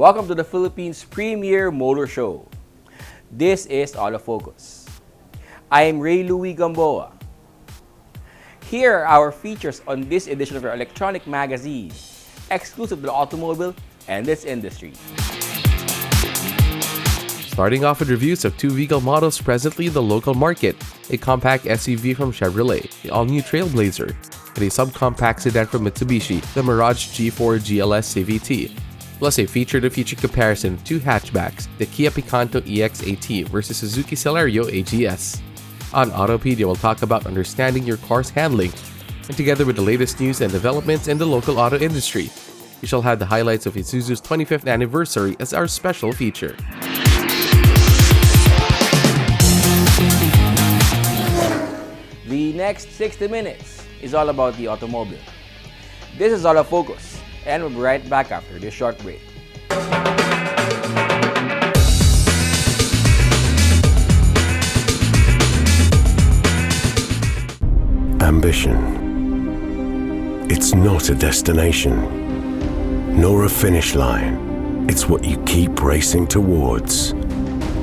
Welcome to the Philippines' premier motor show. This is Autofocus. I am Ray Louie Gamboa. Here are our features on this edition of our electronic magazine, exclusive to the automobile and its industry. Starting off with reviews of two vehicle models presently in the local market, a compact SUV from Chevrolet, the all-new Trailblazer, and a subcompact sedan from Mitsubishi, the Mirage G4 GLS CVT. Plus a feature-to-feature comparison of two hatchbacks, the Kia Picanto EX80 versus Suzuki Celerio AGS. On Autopedia, we'll talk about understanding your car's handling, and together with the latest news and developments in the local auto industry, we shall have the highlights of Isuzu's 25th anniversary as our special feature. The next 60 minutes is all about the automobile. This is Autofocus, and we'll be right back after this short break. Ambition. It's not a destination, nor a finish line. It's what you keep racing towards,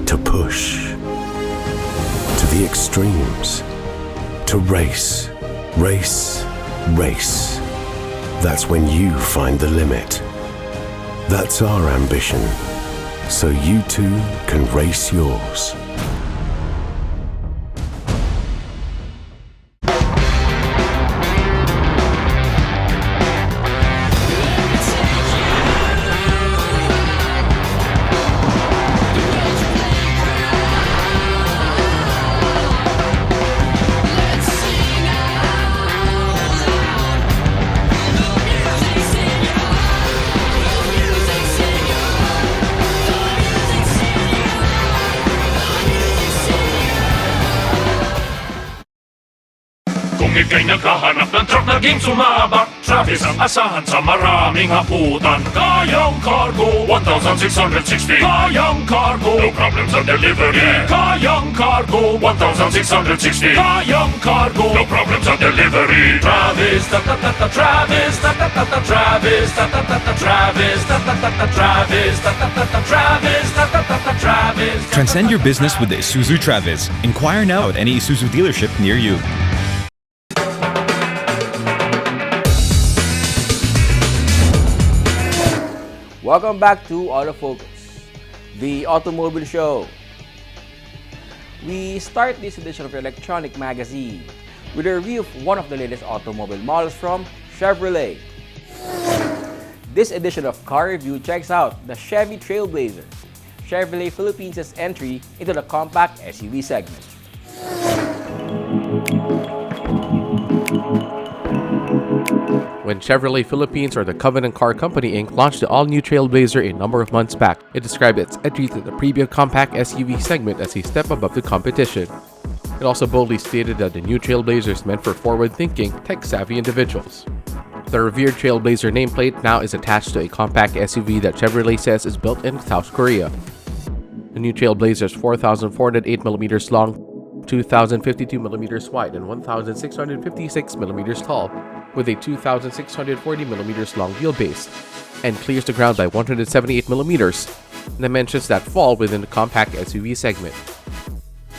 to push, to the extremes, to race, race, race. That's when you find the limit. That's our ambition, so you too can race yours. Kung ika'y naghahanap ng truck naging sumabak, Travis ang asahan sa maraming haputan. Kayang cargo, 1,660. Kayang cargo, no problem sa delivery. Kayang cargo, 1,660. Kayang cargo, no problem sa delivery. Travis, ta-ta-ta-ta, Travis, ta-ta-ta-ta, Travis, ta-ta-ta-ta, Travis, ta-ta-ta-ta, Travis, ta-ta-ta-ta, Travis, ta-ta-ta-ta, Travis. Transcend your business with the Isuzu Travis. Inquire now at any Isuzu dealership near you. Welcome back to Autofocus, the automobile show. We start this edition of your electronic magazine with a review of one of the latest automobile models from Chevrolet. This edition of Car Review checks out the Chevy Trailblazer, Chevrolet Philippines' entry into the compact SUV segment. When Chevrolet Philippines, or the Covenant Car Company Inc., launched the all-new Trailblazer a number of months back, it described its entry to the premium compact SUV segment as a step above the competition. It also boldly stated that the new Trailblazer is meant for forward-thinking, tech-savvy individuals. The revered Trailblazer nameplate now is attached to a compact SUV that Chevrolet says is built in South Korea. The new Trailblazer is 4,408mm long, 2,052mm wide, and 1,656mm tall, with a 2,640mm long wheelbase, and clears the ground by 178mm, dimensions that fall within the compact SUV segment.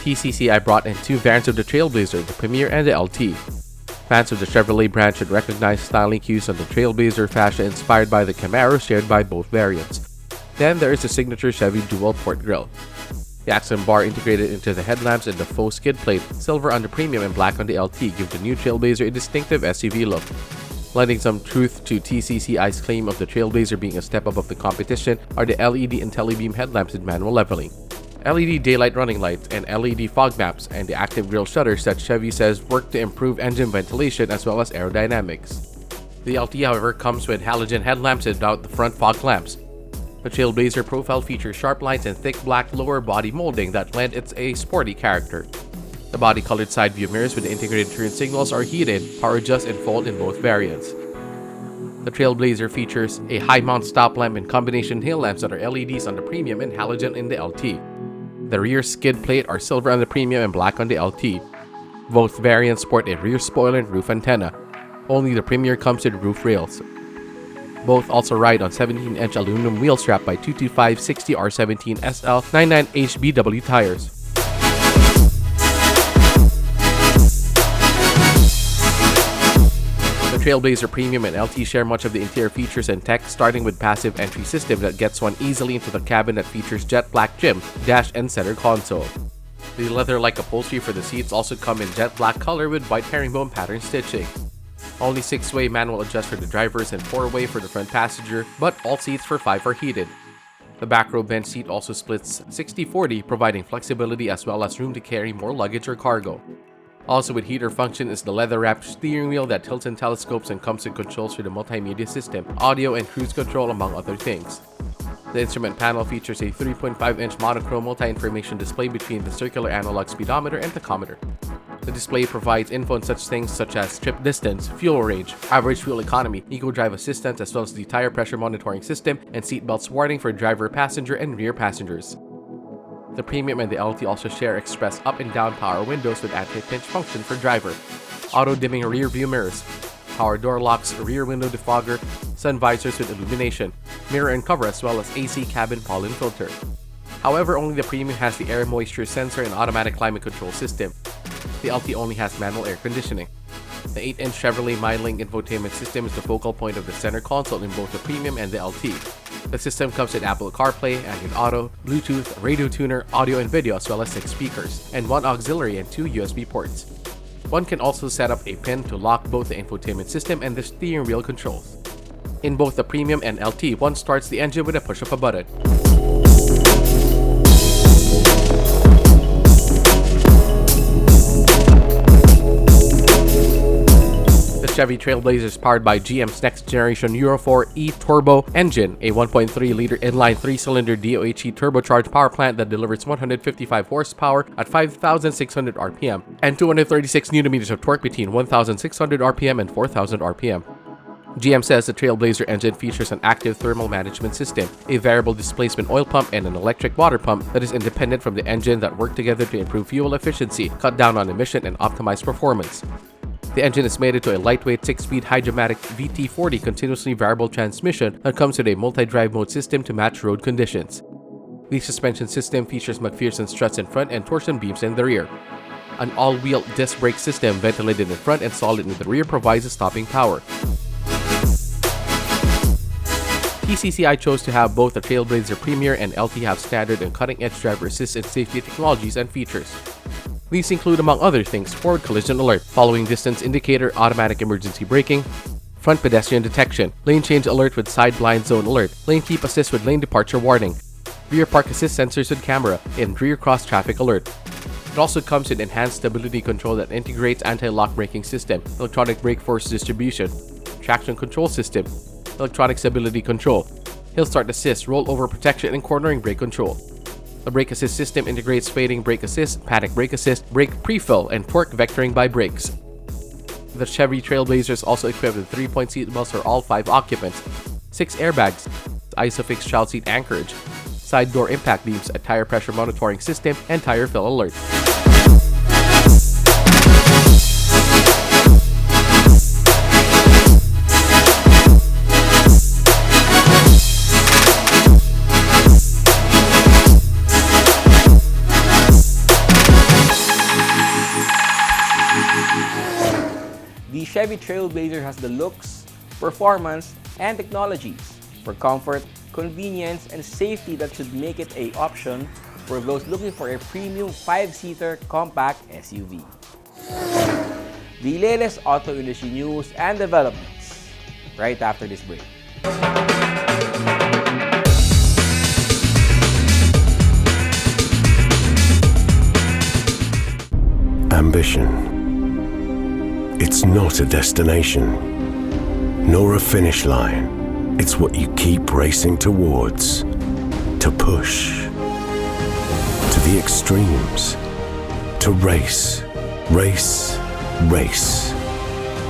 TCCI brought in two variants of the Trailblazer, the Premier and the LT. Fans of the Chevrolet brand should recognize styling cues on the Trailblazer fascia inspired by the Camaro shared by both variants. Then there is the signature Chevy dual port grille. The accent bar integrated into the headlamps and the faux skid plate, silver on the Premium and black on the LT, give the new Trailblazer a distinctive SUV look. Lending some truth to TCCI's claim of the Trailblazer being a step above the competition are the LED IntelliBeam headlamps with manual leveling, LED daylight running lights, and LED fog maps, and the active grille shutters that Chevy says work to improve engine ventilation as well as aerodynamics. The LT, however, comes with halogen headlamps without the front fog lamps. The Trailblazer profile features sharp lines and thick black lower body molding that lend it a sporty character. The body-colored side view mirrors with integrated turn signals are heated, power adjust, and fold in both variants. The Trailblazer features a high-mount stop lamp and combination tail lamps that are LEDs on the Premium and halogen in the LT. The rear skid plate are silver on the Premium and black on the LT. Both variants sport a rear spoiler and roof antenna. Only the Premier comes with roof rails. Both also ride on 17-inch aluminum wheel strapped by 225/60 R17 SL 99 HBW tires. The Trailblazer Premium and LT share much of the interior features and tech, starting with passive entry system that gets one easily into the cabin that features jet black trim, dash and center console. The leather-like upholstery for the seats also come in jet black color with white herringbone pattern stitching. Only 6-way manual adjust for the drivers and 4-way for the front passenger, but all seats for 5 are heated. The back row bench seat also splits 60/40, providing flexibility as well as room to carry more luggage or cargo. Also with heater function is the leather-wrapped steering wheel that tilts and telescopes and comes with controls for the multimedia system, audio and cruise control among other things. The instrument panel features a 3.5-inch monochrome multi-information display between the circular analog speedometer and tachometer. The display provides info on such things such as trip distance, fuel range, average fuel economy, eco-drive assistance, as well as the tire pressure monitoring system and seatbelts warning for driver, passenger, and rear passengers. The Premium and the LT also share express up and down power windows with anti-pinch function for driver, auto-dimming rear view mirrors, power door locks, rear window defogger, sun visors with illumination, mirror and cover, as well as AC cabin pollen filter. However, only the Premium has the air moisture sensor and automatic climate control system. The LT only has manual air conditioning. The 8-inch Chevrolet MyLink infotainment system is the focal point of the center console in both the Premium and the LT. The system comes with Apple CarPlay, Android Auto, Bluetooth, radio tuner, audio and video, as well as 6 speakers, and 1 auxiliary and 2 USB ports. One can also set up a pin to lock both the infotainment system and the steering wheel controls. In both the Premium and LT, one starts the engine with a push of a button. Chevy Trailblazer is powered by GM's next generation Euro 4 e-turbo engine, a 1.3-liter inline 3-cylinder DOHC turbocharged power plant that delivers 155 horsepower at 5,600 RPM and 236 Nm of torque between 1,600 RPM and 4,000 RPM. GM says the Trailblazer engine features an active thermal management system, a variable displacement oil pump, and an electric water pump that is independent from the engine that work together to improve fuel efficiency, cut down on emission, and optimize performance. The engine is mated to a lightweight 6-speed Hydra-Matic VT40 continuously variable transmission that comes with a multi-drive mode system to match road conditions. The suspension system features McPherson struts in front and torsion beams in the rear. An all-wheel disc brake system ventilated in front and solid in the rear provides the stopping power. TCCI chose to have both the Trailblazer Premier and LT have standard and cutting-edge driver assist and safety technologies and features. These include, among other things, forward collision alert, following distance indicator, automatic emergency braking, front pedestrian detection, lane change alert with side blind zone alert, lane keep assist with lane departure warning, rear park assist sensors with camera, and rear cross traffic alert. It also comes with enhanced stability control that integrates anti-lock braking system, electronic brake force distribution, traction control system, electronic stability control, hill start assist, rollover protection, and cornering brake control. The brake assist system integrates fading brake assist, panic brake assist, brake pre-fill, and torque vectoring by brakes. The Chevy Trailblazer is also equipped with 3-point seat belts for all 5 occupants, 6 airbags, ISOFIX child seat anchorage, side door impact beams, a tire pressure monitoring system, and tire fill alert. The Chevy Trailblazer has the looks, performance, and technologies for comfort, convenience, and safety that should make it an option for those looking for a premium 5-seater compact SUV. The latest auto industry news and developments right after this break. Ambition. It's not a destination, nor a finish line. It's what you keep racing towards. To push. To the extremes. To race. Race. Race.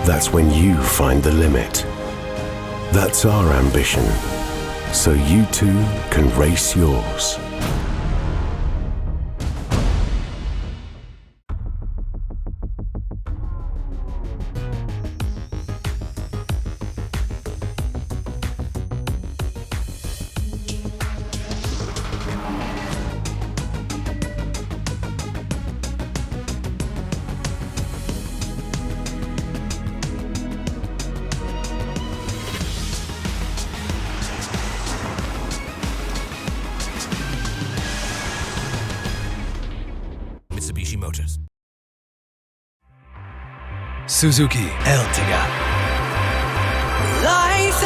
That's when you find the limit. That's our ambition. So you too can race yours. Suzuki Ertiga. Life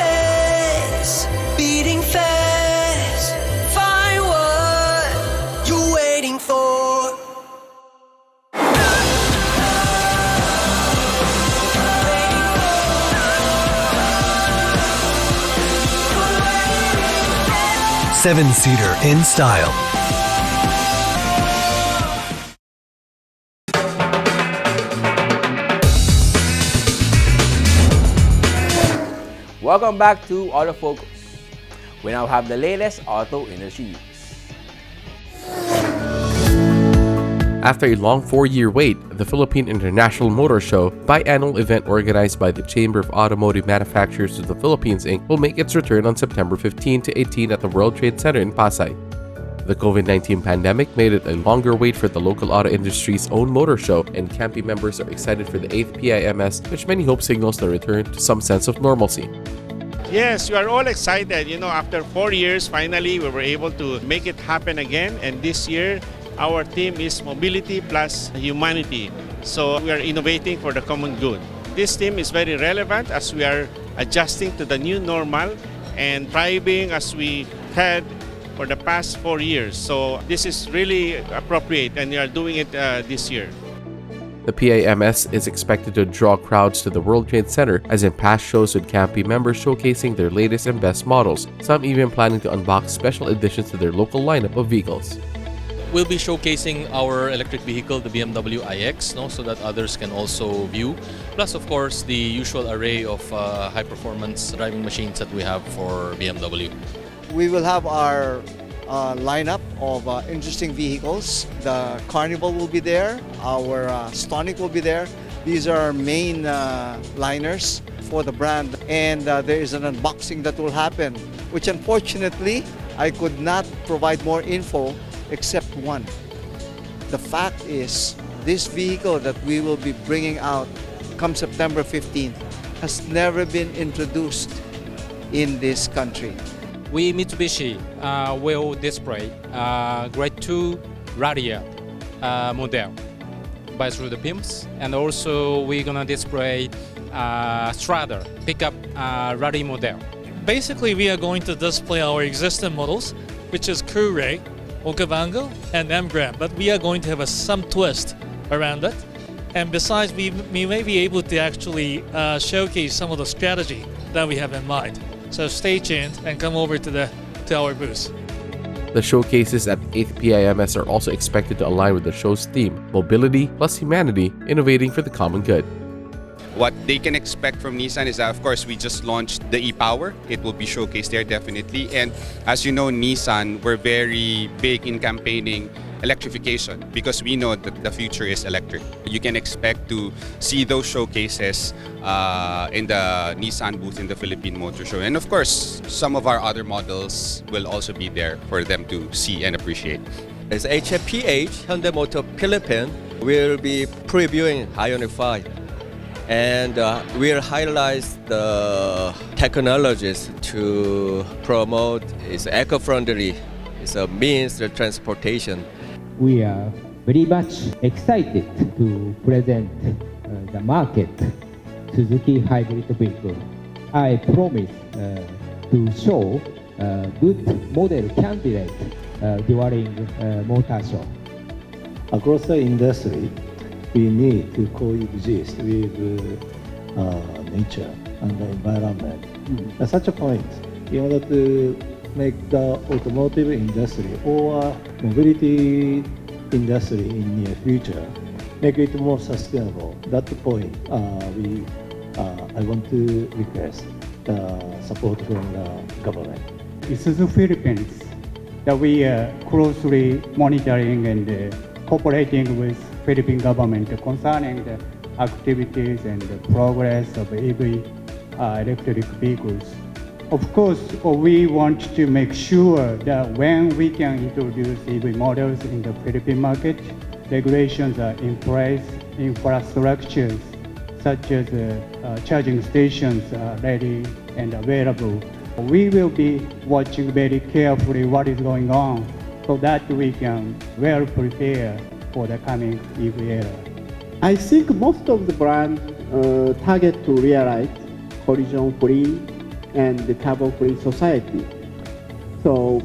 is beating fast. Find what you're waiting for. Seven-seater in style. Welcome back to Autofocus. We now have the latest auto industry news. After a long 4-year wait, the Philippine International Motor Show, biannual event organized by the Chamber of Automotive Manufacturers of the Philippines Inc., will make its return on September 15 to 18 at the World Trade Center in Pasay. The COVID-19 pandemic made it a longer wait for the local auto industry's own motor show, and Campi members are excited for the 8th PIMS, which many hope signals the return to some sense of normalcy. Yes, we are all excited. After 4 years, finally, we were able to make it happen again. And this year, our theme is Mobility plus Humanity. So we are innovating for the common good. This theme is very relevant as we are adjusting to the new normal and thriving as we had for the past 4 years. So this is really appropriate, and we are doing it this year. The PIMS is expected to draw crowds to the World Trade Center, as in past shows with Campi members showcasing their latest and best models, some even planning to unbox special additions to their local lineup of vehicles. We'll be showcasing our electric vehicle, the BMW iX, so that others can also view. Plus, of course, the usual array of high-performance driving machines that we have for BMW. We will have our lineup of interesting vehicles. The Carnival will be there, our Stonic will be there. These are our main liners for the brand, and there is an unboxing that will happen, which unfortunately I could not provide more info except one. The fact is, this vehicle that we will be bringing out come September 15th has never been introduced in this country. We Mitsubishi will display Grade 2 Radial model by through the PIMS, and also we're gonna display Strada pickup rally model. Basically, we are going to display our existing models, which is Coolray, Okavango, and Emgram, but we are going to have some twist around it. And besides, we may be able to actually showcase some of the strategy that we have in mind. So stay tuned and come over to our booth. The showcases at 8th PIMS are also expected to align with the show's theme, Mobility plus Humanity, innovating for the common good. What they can expect from Nissan is that, of course, we just launched the e-Power. It will be showcased there definitely. And as you know, Nissan, we're very big in campaigning electrification because we know that the future is electric. You can expect to see those showcases in the Nissan booth in the Philippine Motor Show. And of course, some of our other models will also be there for them to see and appreciate. As HFPH, Hyundai Motor Philippines will be previewing Ioniq 5. And we'll highlight the technologies to promote its eco-friendly, it's a means of transportation. We are very much excited to present the market Suzuki hybrid vehicle. I promise to show good model candidate during motor show. Across the industry, we need to coexist with nature and the environment. At such a point, in order to make the automotive industry or mobility industry in near future, make it more sustainable. That point, I want to request the support from the government. Isuzu Philippines, that we are closely monitoring and cooperating with Philippine government concerning the activities and the progress of EV electric vehicles. Of course, we want to make sure that when we can introduce EV models in the Philippine market, regulations are in place, infrastructures such as charging stations are ready and available. We will be watching very carefully what is going on so that we can well prepare for the coming EV era. I think most of the brands target to realize collision-free and carbon-free society. So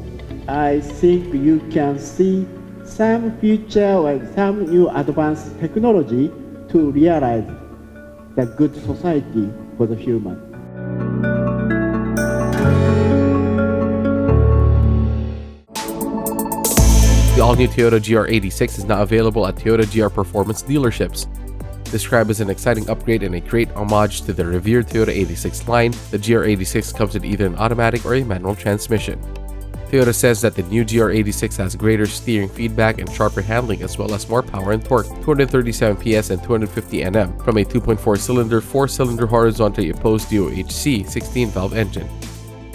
I think you can see some future or some new advanced technology to realize the good society for the human. The all-new Toyota GR86 is now available at Toyota GR Performance dealerships. Described as an exciting upgrade and a great homage to the revered Toyota 86 line, the GR86 comes with either an automatic or a manual transmission. Toyota says that the new GR86 has greater steering feedback and sharper handling as well as more power and torque, 237 PS and 250 Nm, from a 2.4-cylinder, 4-cylinder horizontally opposed DOHC 16-valve engine.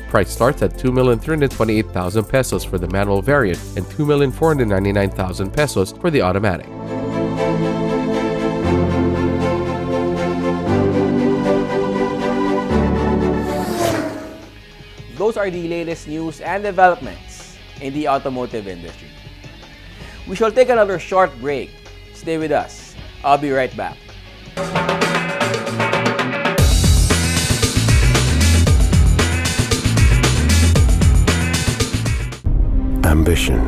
Price starts at 2,328,000 pesos for the manual variant and 2,499,000 pesos for the automatic. Those are the latest news and developments in the automotive industry. We shall take another short break. Stay with us. I'll be right back. Ambition.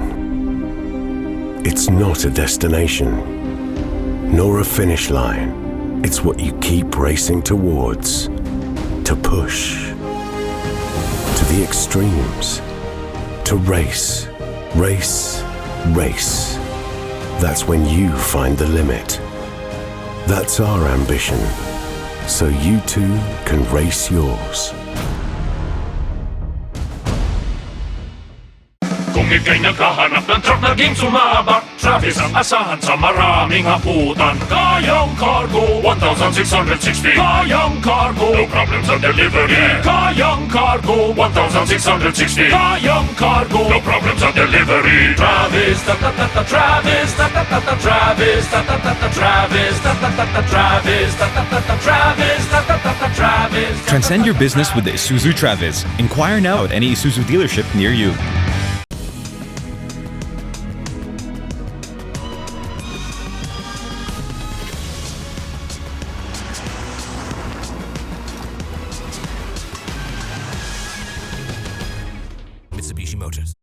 It's not a destination, nor a finish line. It's what you keep racing towards, to push, to the extremes, to race, race, race. That's when you find the limit. That's our ambition, so you too can race yours. Kung ika'y naghahanap ng truck na game sumabak, Travis ang asahan sa maraming haputan. Kayang cargo, 1,660. Kayang cargo, no problem sa delivery. Kayang cargo, 1,660. Kayang cargo, no problem sa delivery. Travis, ta-ta-ta-ta, Travis, ta-ta-ta-ta, Travis, ta-ta-ta-ta, Travis, ta-ta-ta-ta, Travis, ta-ta-ta-ta, Travis, ta-ta-ta-ta, Travis. Transcend your business with the Isuzu Travis. Inquire now at any Isuzu dealership near you. Mitsubishi Motors.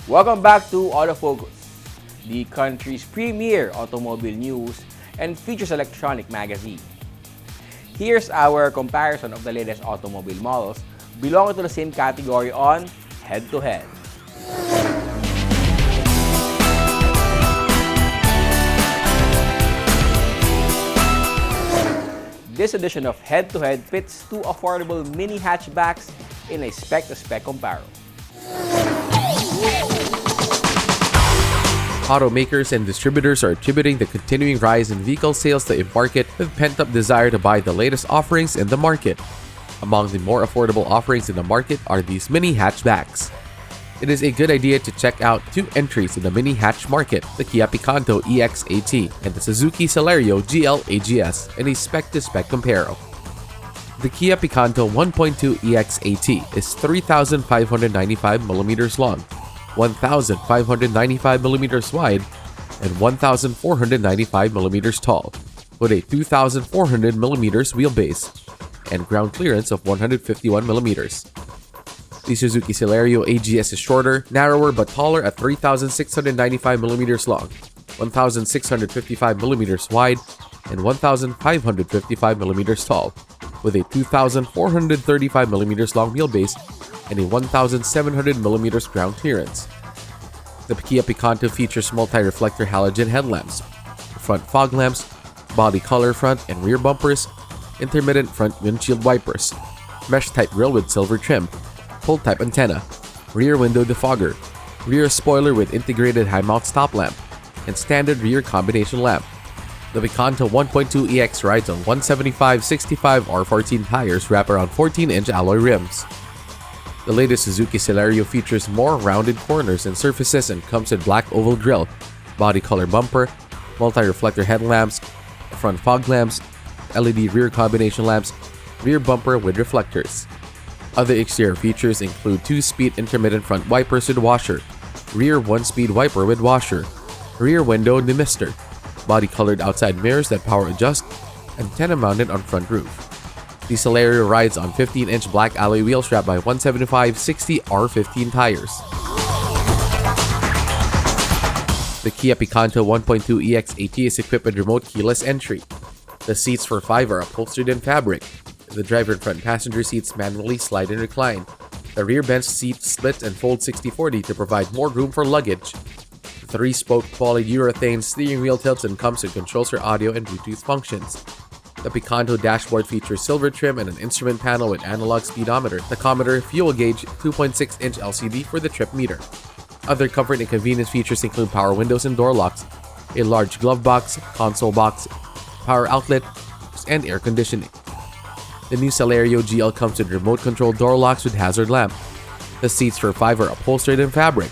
Welcome back to Autofocus, the country's premier automobile news and features electronic magazine. Here's our comparison of the latest automobile models belonging to the same category on Head to Head. This edition of Head to Head pits two affordable mini hatchbacks in a spec-to-spec comparison. Automakers and distributors are attributing the continuing rise in vehicle sales to a market with pent-up desire to buy the latest offerings in the market. Among the more affordable offerings in the market are these mini hatchbacks. It is a good idea to check out two entries in the mini hatch market, the Kia Picanto EX-AT and the Suzuki Celerio GL AGS in a spec-to-spec comparo. The Kia Picanto 1.2 EX-AT is 3,595mm long, 1,595mm wide, and 1,495mm tall, with a 2,400mm wheelbase and ground clearance of 151mm. The Suzuki Celerio AGS is shorter, narrower but taller at 3,695mm long, 1,655mm wide, and 1,555mm tall, with a 2,435mm long wheelbase and a 1,700mm ground clearance. The Kia Picanto features multi-reflector halogen headlamps, front fog lamps, body color front and rear bumpers, intermittent front windshield wipers, mesh-type grille with silver trim, pull-type antenna, rear window defogger, rear spoiler with integrated high-mount stop lamp, and standard rear combination lamp. The Picanto 1.2 EX rides on 175/65 R14 tires wrapped around 14-inch alloy rims. The latest Suzuki Celerio features more rounded corners and surfaces and comes with black oval grille, body color bumper, multi-reflector headlamps, front fog lamps, LED rear combination lamps, rear bumper with reflectors. Other exterior features include 2-speed intermittent front wipers with washer, rear 1-speed wiper with washer, rear window demister, body-colored outside mirrors that power adjust, antenna mounted on front roof. The Celerio rides on 15-inch black alloy wheels strapped by 175/60 R15 tires. The Kia Picanto 1.2 EX80 is equipped with remote keyless entry. The seats for 5 are upholstered in fabric. The driver and front passenger seats manually slide and recline. The rear bench seat splits and folds 60/40 to provide more room for luggage. The 3-spoke polyurethane steering wheel tilts and comes and controls for audio and Bluetooth functions. The Picanto dashboard features silver trim and an instrument panel with analog speedometer, tachometer, fuel gauge, 2.6-inch LCD for the trip meter. Other comfort and convenience features include power windows and door locks, a large glove box, console box, power outlet, and air conditioning. The new Celerio GL comes with remote-controlled door locks with hazard lamp. The seats for 5 are upholstered in fabric.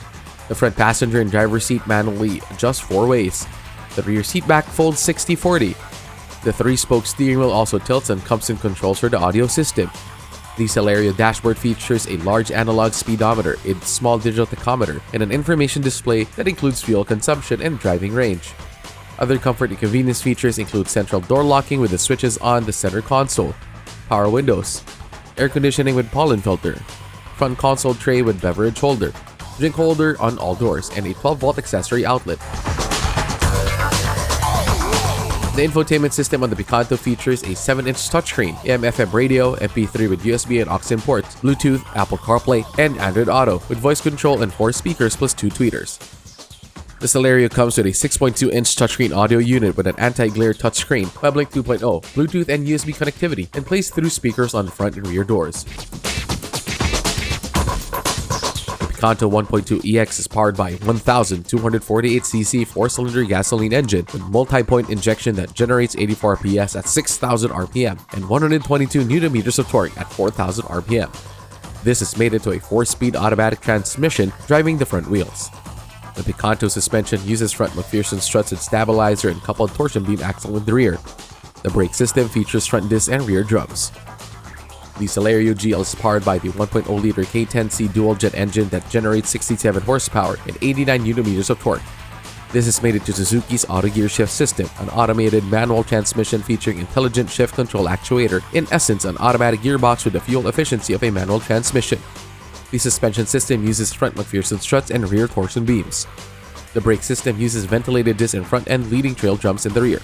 The front passenger and driver seat manually adjust 4 ways. The rear seat back folds 60/40. The 3-spoke steering wheel also tilts and comes and controls for the audio system. The Celerio dashboard features a large analog speedometer, a small digital tachometer, and an information display that includes fuel consumption and driving range. Other comfort and convenience features include central door locking with the switches on the center console, power windows, air conditioning with pollen filter, front console tray with beverage holder, drink holder on all doors, and a 12-volt accessory outlet. The infotainment system on the Picanto features a 7-inch touchscreen, AM/FM radio, MP3 with USB and aux ports, Bluetooth, Apple CarPlay, and Android Auto with voice control and 4 speakers plus 2 tweeters. The Celerio comes with a 6.2-inch touchscreen audio unit with an anti-glare touchscreen, WebLink 2.0, Bluetooth and USB connectivity, and plays through speakers on the front and rear doors. The Picanto 1.2 EX is powered by a 1,248cc 4-cylinder gasoline engine with multi-point injection that generates 84 PS at 6,000 RPM and 122 Nm of torque at 4,000 RPM. This is made into a 4-speed automatic transmission driving the front wheels. The Picanto suspension uses front McPherson struts with stabilizer and coupled torsion beam axle in the rear. The brake system features front disc and rear drums. The Celerio GL is powered by the 1.0-liter K10C dual-jet engine that generates 67 horsepower and 89 Nm of torque. This is mated to Suzuki's Auto Gear Shift system, an automated manual transmission featuring intelligent shift control actuator, in essence an automatic gearbox with the fuel efficiency of a manual transmission. The suspension system uses front McPherson struts and rear torsion beams. The brake system uses ventilated discs in front and leading trail drums in the rear.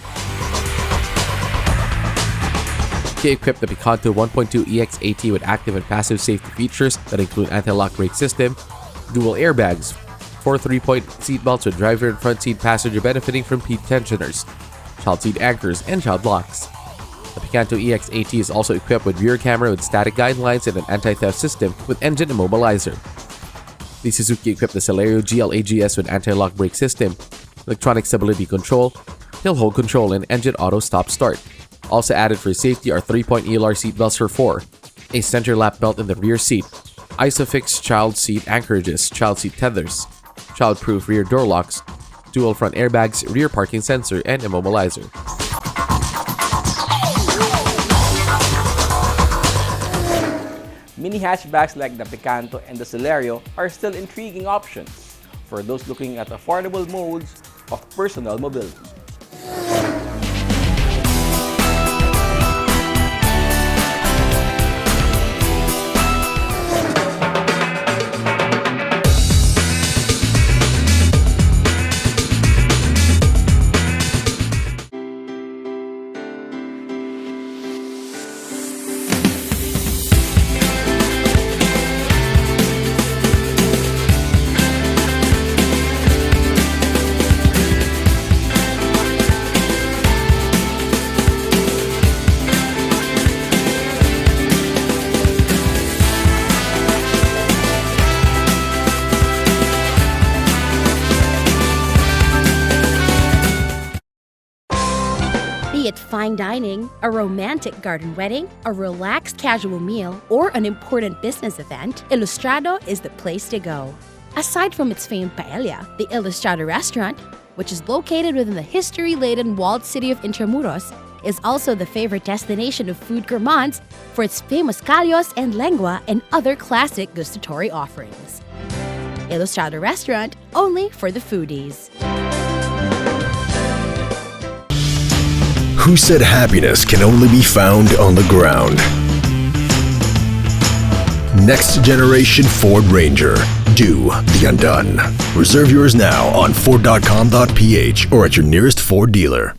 Kia equipped the Picanto 1.2 EX80 with active and passive safety features that include anti-lock brake system, dual airbags, 4 3-point seatbelts with driver and front seat passenger benefiting from heat tensioners, child seat anchors, and child locks. The Picanto EX80 is also equipped with rear camera with static guidelines and an anti-theft system with engine immobilizer. The Suzuki equipped the Celerio GL AGS with anti-lock brake system, electronic stability control, hill hold control, and engine auto stop start. Also added for safety are 3-point ELR seatbelts for 4, a center lap belt in the rear seat, ISOFIX child seat anchorages, child seat tethers, child-proof rear door locks, dual front airbags, rear parking sensor, and immobilizer. Mini hatchbacks like the Picanto and the Celerio are still intriguing options for those looking at affordable modes of personal mobility. Be it fine dining, a romantic garden wedding, a relaxed casual meal, or an important business event, Ilustrado is the place to go. Aside from its famed paella, the Ilustrado restaurant, which is located within the history-laden walled city of Intramuros, is also the favorite destination of food gourmands for its famous callos and lengua and other classic gustatory offerings. Ilustrado Restaurant, only for the foodies. Who said happiness can only be found on the ground? Next generation Ford Ranger. Do the undone. Reserve yours now on Ford.com.ph or at your nearest Ford dealer.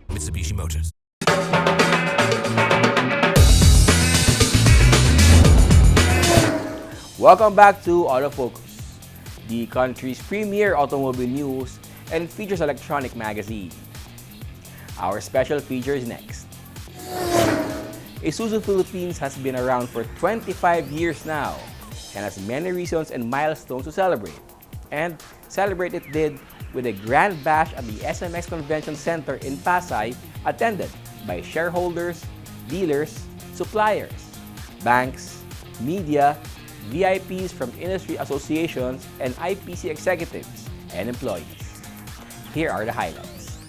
Mitsubishi Motors. Welcome back to Autofocus, the country's premier automobile news and features electronic magazine. Our special feature is next. Isuzu Philippines has been around for 25 years now and has many reasons and milestones to celebrate. And celebrate it did with a grand bash at the SMX Convention Center in Pasay, attended by shareholders, dealers, suppliers, banks, media, VIPs from industry associations, and IPC executives and employees. Here are the highlights.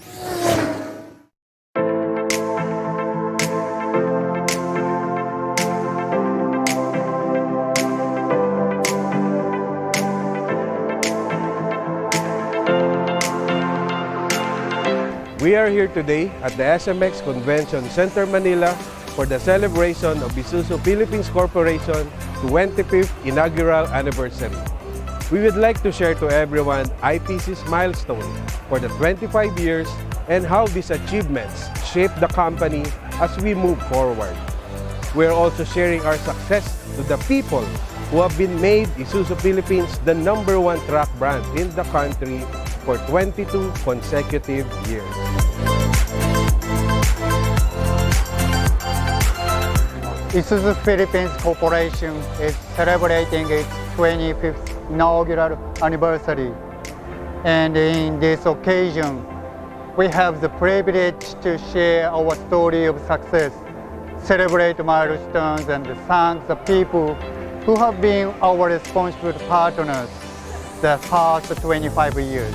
We are here today at the SMX Convention Center Manila for the celebration of Isuzu Philippines Corporation 25th inaugural anniversary. We would like to share to everyone IPC's milestone for the 25 years and how these achievements shape the company as we move forward. We are also sharing our success to the people who have been made Isuzu Philippines the #1 truck brand in the country for 22 consecutive years. Isuzu Philippines Corporation is celebrating its 25th inaugural anniversary. And in this occasion, we have the privilege to share our story of success, celebrate milestones, and thank the people who have been our responsible partners the past 25 years.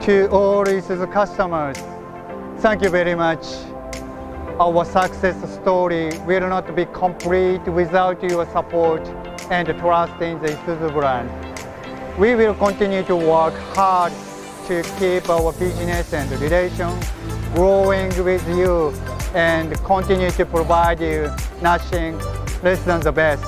To all Isuzu customers, thank you very much. Our success story will not be complete without your support and trust in the Isuzu brand. We will continue to work hard to keep our business and relations growing with you and continue to provide you nothing less than the best.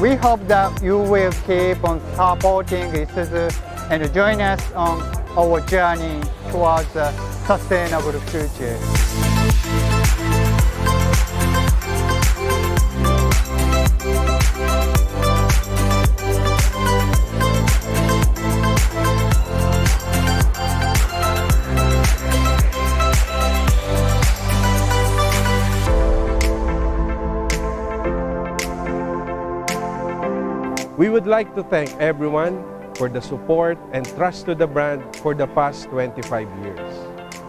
We hope that you will keep on supporting Isuzu and join us on our journey towards a sustainable future. We would like to thank everyone for the support and trust to the brand for the past 25 years.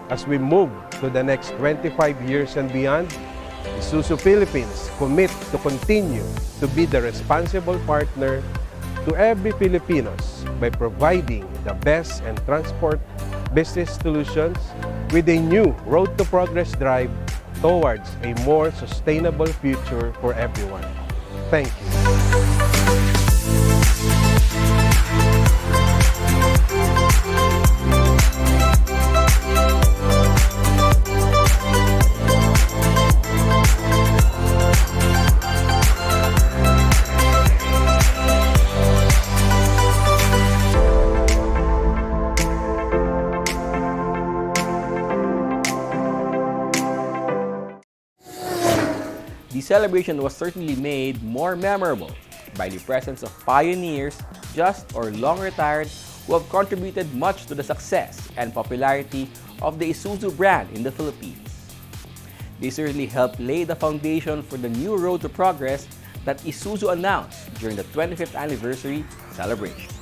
As we move to the next 25 years and beyond, Isuzu Philippines commit to continue to be the responsible partner to every Filipinos by providing the best and transport business solutions with a new Road to Progress drive towards a more sustainable future for everyone. Thank you. the celebration was certainly made more memorable by the presence of pioneers, just or long-retired, who have contributed much to the success and popularity of the Isuzu brand in the Philippines. They certainly helped lay the foundation for the new road to progress that Isuzu announced during the 25th anniversary celebration.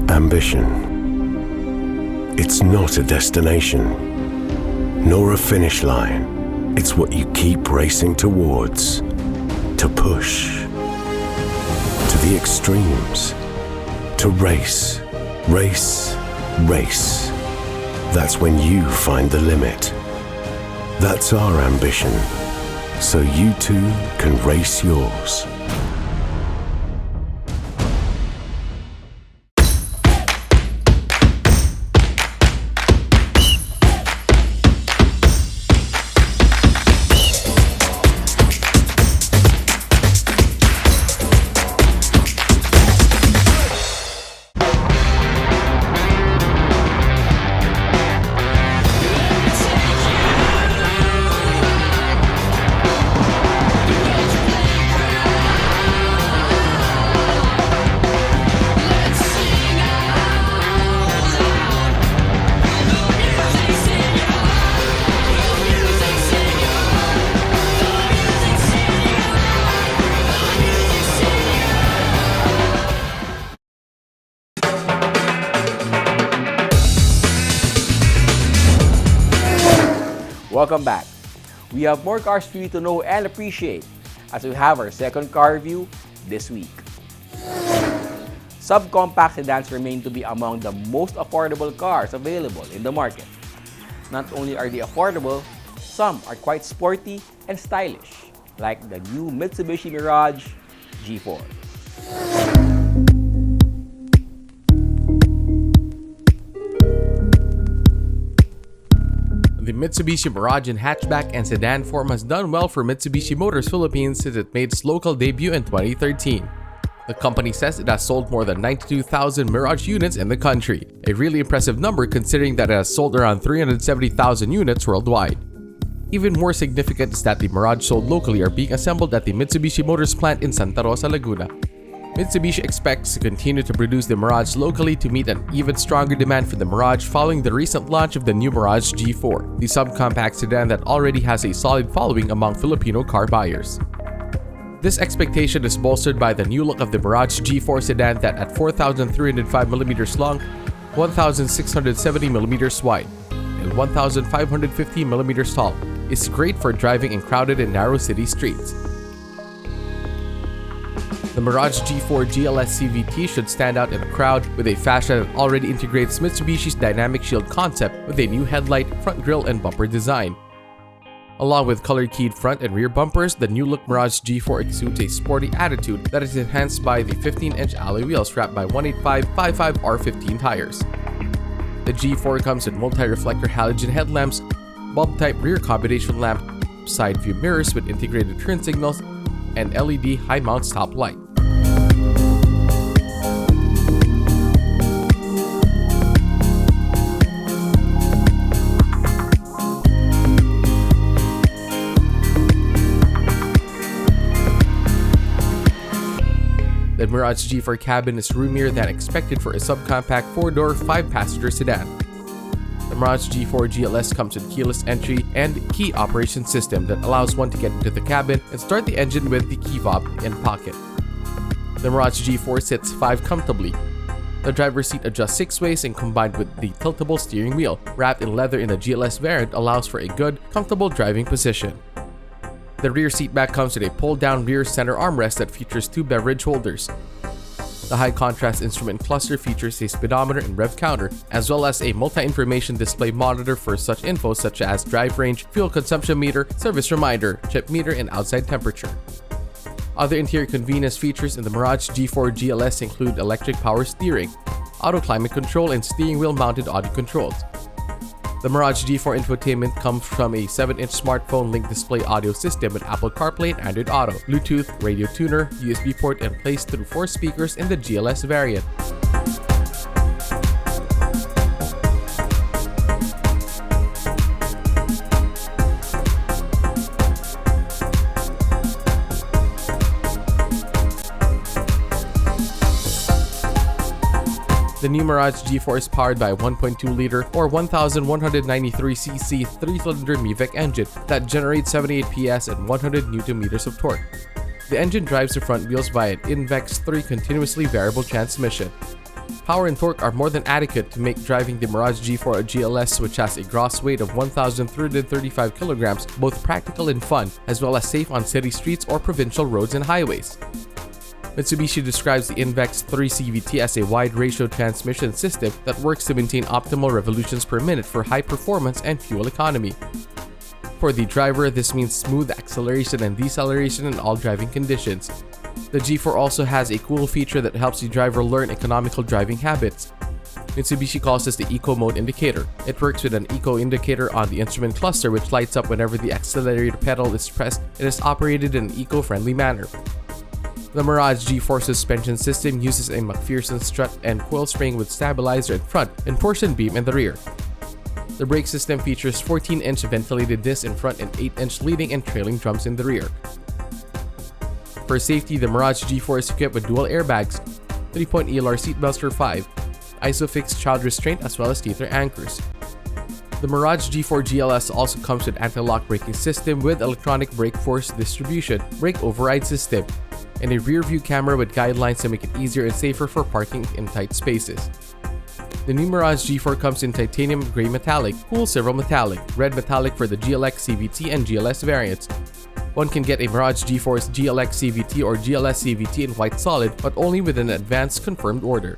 Ambition. It's not a destination, nor a finish line. It's what you keep racing towards. To push. To the extremes. To race. Race. Race. That's when you find the limit. That's our ambition. So you too can race yours. Welcome back. We have more cars for you to know and appreciate as we have our second car review this week. Subcompact sedans remain to be among the most affordable cars available in the market. Not only are they affordable, some are quite sporty and stylish, like the new Mitsubishi Mirage G4. The Mitsubishi Mirage in hatchback and sedan form has done well for Mitsubishi Motors Philippines since it made its local debut in 2013. The company says it has sold more than 92,000 Mirage units in the country, a really impressive number considering that it has sold around 370,000 units worldwide. Even more significant is that the Mirage sold locally are being assembled at the Mitsubishi Motors plant in Santa Rosa, Laguna. Mitsubishi expects to continue to produce the Mirage locally to meet an even stronger demand for the Mirage following the recent launch of the new Mirage G4, the subcompact sedan that already has a solid following among Filipino car buyers. This expectation is bolstered by the new look of the Mirage G4 sedan that at 4,305mm long, 1,670mm wide, and 1,550mm tall is great for driving in crowded and narrow city streets. The Mirage G4 GLS CVT should stand out in a crowd with a fashion that already integrates Mitsubishi's Dynamic Shield concept with a new headlight, front grille, and bumper design. Along with color-keyed front and rear bumpers, the new-look Mirage G4 exudes a sporty attitude that is enhanced by the 15-inch alloy wheels wrapped by 185/55 R15 tires. The G4 comes with multi-reflector halogen headlamps, bulb-type rear combination lamp, side-view mirrors with integrated turn signals, and LED high-mount stop light. The Mirage G4 cabin is roomier than expected for a subcompact 4-door, 5-passenger sedan. The Mirage G4 GLS comes with keyless entry and key operation system that allows one to get into the cabin and start the engine with the key fob in pocket. The Mirage G4 sits 5 comfortably. The driver's seat adjusts 6 ways and combined with the tiltable steering wheel, wrapped in leather in the GLS variant, allows for a good, comfortable driving position. The rear seat back comes with a pull-down rear center armrest that features 2 beverage holders. The high-contrast instrument cluster features a speedometer and rev counter, as well as a multi-information display monitor for such info such as drive range, fuel consumption meter, service reminder, trip meter, and outside temperature. Other interior convenience features in the Mirage G4 GLS include electric power steering, auto climate control, and steering wheel mounted audio controls. The Mirage G4 infotainment comes from a 7-inch smartphone link display audio system with Apple CarPlay and Android Auto, Bluetooth, radio tuner, USB port, and plays through 4 speakers in the GLS variant. The new Mirage G4 is powered by a 1.2-liter or 1,193cc 3-cylinder MiVec engine that generates 78 PS and 100 Nm of torque. The engine drives the front wheels via an INVEX 3 continuously variable transmission. Power and torque are more than adequate to make driving the Mirage G4 GLS, which has a gross weight of 1,335 kilograms, both practical and fun, as well as safe on city streets or provincial roads and highways. Mitsubishi describes the INVEX 3 CVT as a wide-ratio transmission system that works to maintain optimal revolutions per minute for high performance and fuel economy. For the driver, this means smooth acceleration and deceleration in all driving conditions. The G4 also has a cool feature that helps the driver learn economical driving habits. Mitsubishi calls this the Eco Mode indicator. It works with an Eco indicator on the instrument cluster which lights up whenever the accelerator pedal is pressed and is operated in an eco-friendly manner. The Mirage G4 suspension system uses a McPherson strut and coil spring with stabilizer in front and torsion beam in the rear. The brake system features 14-inch ventilated discs in front and 8-inch leading and trailing drums in the rear. For safety, the Mirage G4 is equipped with dual airbags, 3-point ELR seatbelts for 5, ISOFIX child restraint as well as tether anchors. The Mirage G4 GLS also comes with anti-lock braking system with electronic brake force distribution, brake override system, and a rear view camera with guidelines to make it easier and safer for parking in tight spaces. The new Mirage G4 comes in titanium gray metallic, cool silver metallic, red metallic for the GLX CVT and GLS variants. One can get a Mirage G4's GLX CVT or GLS CVT in white solid, but only with an advanced confirmed order.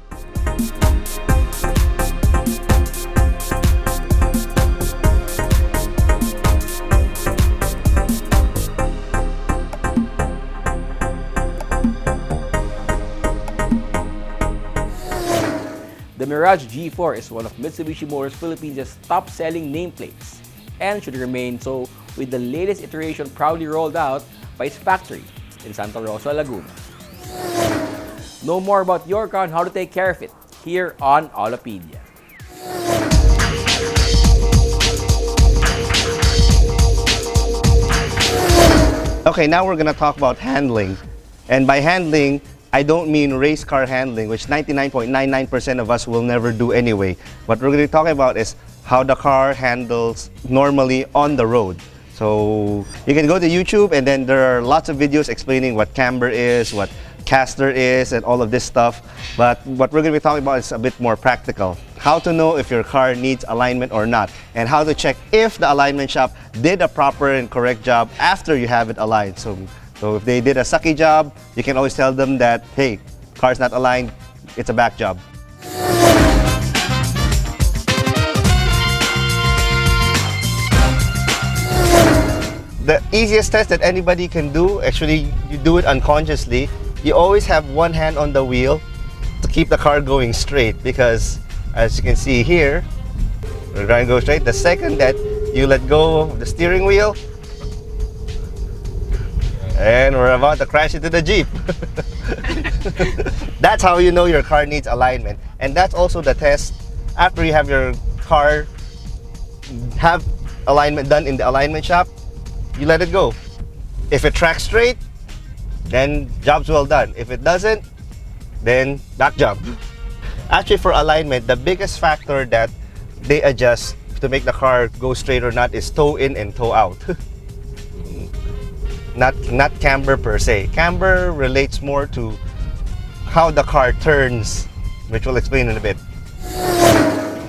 The Mirage G4 is one of Mitsubishi Motors Philippines' top-selling nameplates and should remain so with the latest iteration proudly rolled out by its factory in Santa Rosa, Laguna. Know more about your car and how to take care of it here on Autopedia. Okay, now we're gonna talk about handling. And by handling, I don't mean race car handling, which 99.99% of us will never do anyway. What we're going to be talking about is how the car handles normally on the road. So you can go to YouTube and then there are lots of videos explaining what camber is, what caster is, and all of this stuff. But what we're going to be talking about is a bit more practical. How to know if your car needs alignment or not, and how to check if the alignment shop did a proper and correct job after you have it aligned. So if they did a sucky job, you can always tell them that, hey, car's not aligned, it's a back job. The easiest test that anybody can do, actually you do it unconsciously, you always have one hand on the wheel to keep the car going straight, because as you can see here, we're going to go straight. The second that you let go of the steering wheel, and we're about to crash into the Jeep. That's how you know your car needs alignment. And that's also the test after you have your car have alignment done in the alignment shop, you let it go. If it tracks straight, then job's well done. If it doesn't, then back job. Actually, for alignment, the biggest factor that they adjust to make the car go straight or not is toe in and toe out. Not camber per se. Camber relates more to how the car turns, which we'll explain in a bit.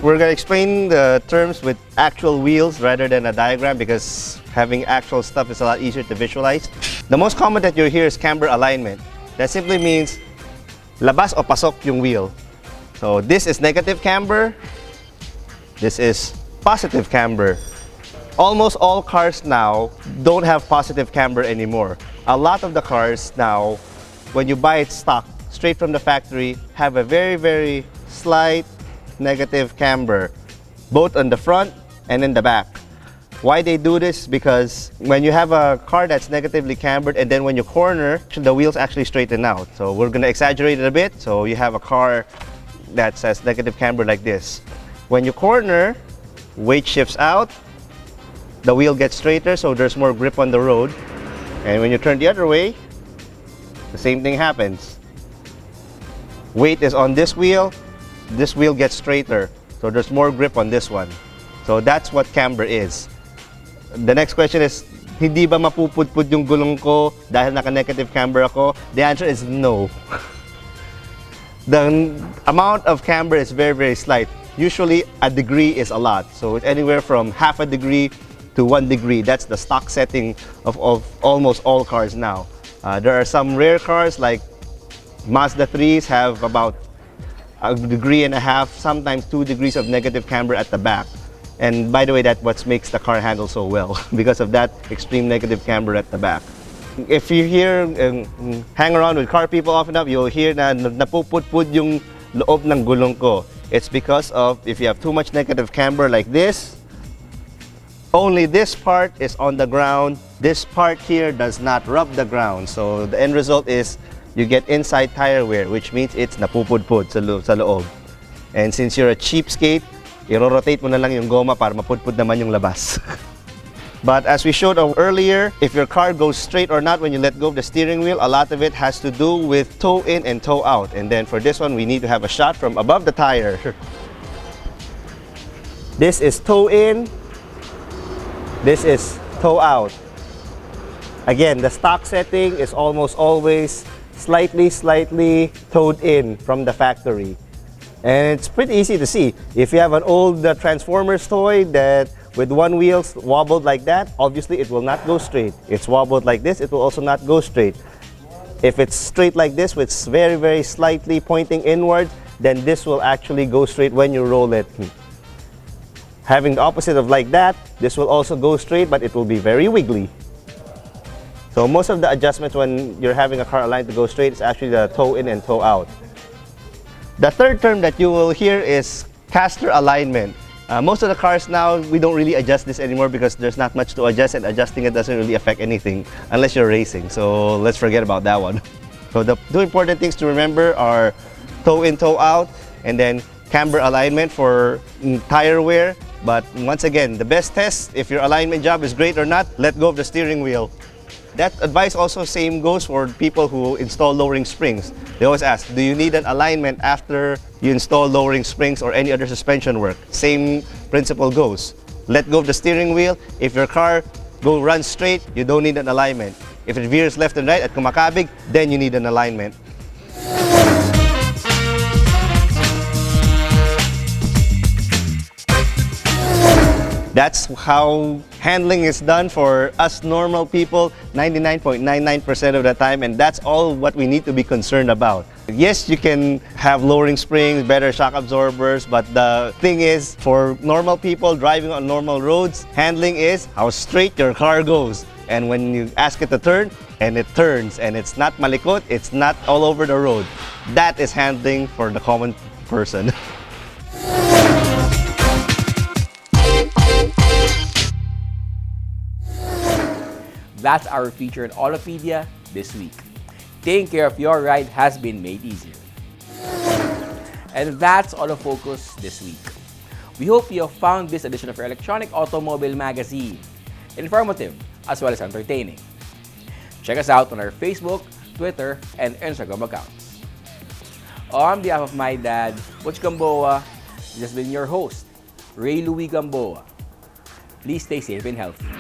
We're going to explain the terms with actual wheels rather than a diagram, because having actual stuff is a lot easier to visualize. The most common that you hear is camber alignment. That simply means labas o pasok yung wheel. So this is negative camber, this is positive camber. Almost all cars now don't have positive camber anymore. A lot of the cars now, when you buy it stock, straight from the factory, have a very, very slight negative camber, both on the front and in the back. Why they do this? Because when you have a car that's negatively cambered and then when you corner, the wheels actually straighten out. So we're going to exaggerate it a bit. So you have a car that says negative camber like this. When you corner, weight shifts out, the wheel gets straighter, so there's more grip on the road. And when you turn the other way, the same thing happens. Weight is on this wheel, this wheel gets straighter. So there's more grip on this one. So that's what camber is. The next question is, hindi ba mapupudpud yung gulong ko dahil naka-negative camber ako? The answer is no. The amount of camber is very, very slight. Usually a degree is a lot. So it's anywhere from half a degree to 1 degree. That's the stock setting of almost all cars now. There are some rare cars like Mazda 3s have about 1.5 degrees, sometimes 2 degrees of negative camber at the back. And by the way, that's what makes the car handle so well, because of that extreme negative camber at the back. If you hear, hang around with car people often enough, you'll hear na napupudpud yung loob ng gulong ko. It's because of, if you have too much negative camber like this, only this part is on the ground. This part here does not rub the ground. So the end result is you get inside tire wear, which means it's napupudpud sa loob. And since you're a cheapskate, i-rotate mo na lang yung goma para mapudpud naman yung labas. But as we showed earlier, if your car goes straight or not when you let go of the steering wheel, a lot of it has to do with toe in and toe out. And then for this one, we need to have a shot from above the tire. This is toe in, this is toe out. Again, the stock setting is almost always slightly toed in from the factory. And it's pretty easy to see. If you have an old Transformers toy that with one wheel wobbled like that, obviously it will not go straight. It's wobbled like this, it will also not go straight. If it's straight like this, with very, very slightly pointing inward, then this will actually go straight when you roll it. Having the opposite of like that, this will also go straight, but it will be very wiggly. So most of the adjustments when you're having a car aligned to go straight is actually the toe in and toe out. The third term that you will hear is caster alignment. Most of the cars now, we don't really adjust this anymore because there's not much to adjust, and adjusting it doesn't really affect anything unless you're racing. So let's forget about that one. So the two important things to remember are toe in, toe out, and then camber alignment for tire wear. But once again, the best test, if your alignment job is great or not, let go of the steering wheel. That advice also same goes for people who install lowering springs. They always ask, do you need an alignment after you install lowering springs or any other suspension work? Same principle goes. Let go of the steering wheel. If your car runs straight, you don't need an alignment. If it veers left and right at kumakabig, then you need an alignment. That's how handling is done for us normal people 99.99% of the time, and that's all what we need to be concerned about. Yes, you can have lowering springs, better shock absorbers, but the thing is, for normal people driving on normal roads, handling is how straight your car goes. And when you ask it to turn, and it turns, and it's not malikot, it's not all over the road. That is handling for the common person. That's our feature in Autopedia this week. Taking care of your ride has been made easier. And that's Autofocus this week. We hope you have found this edition of your electronic automobile magazine informative as well as entertaining. Check us out on our Facebook, Twitter, and Instagram accounts. On behalf of my dad, Butch Gamboa, this has been your host, Ray Louis Gamboa. Please stay safe and healthy.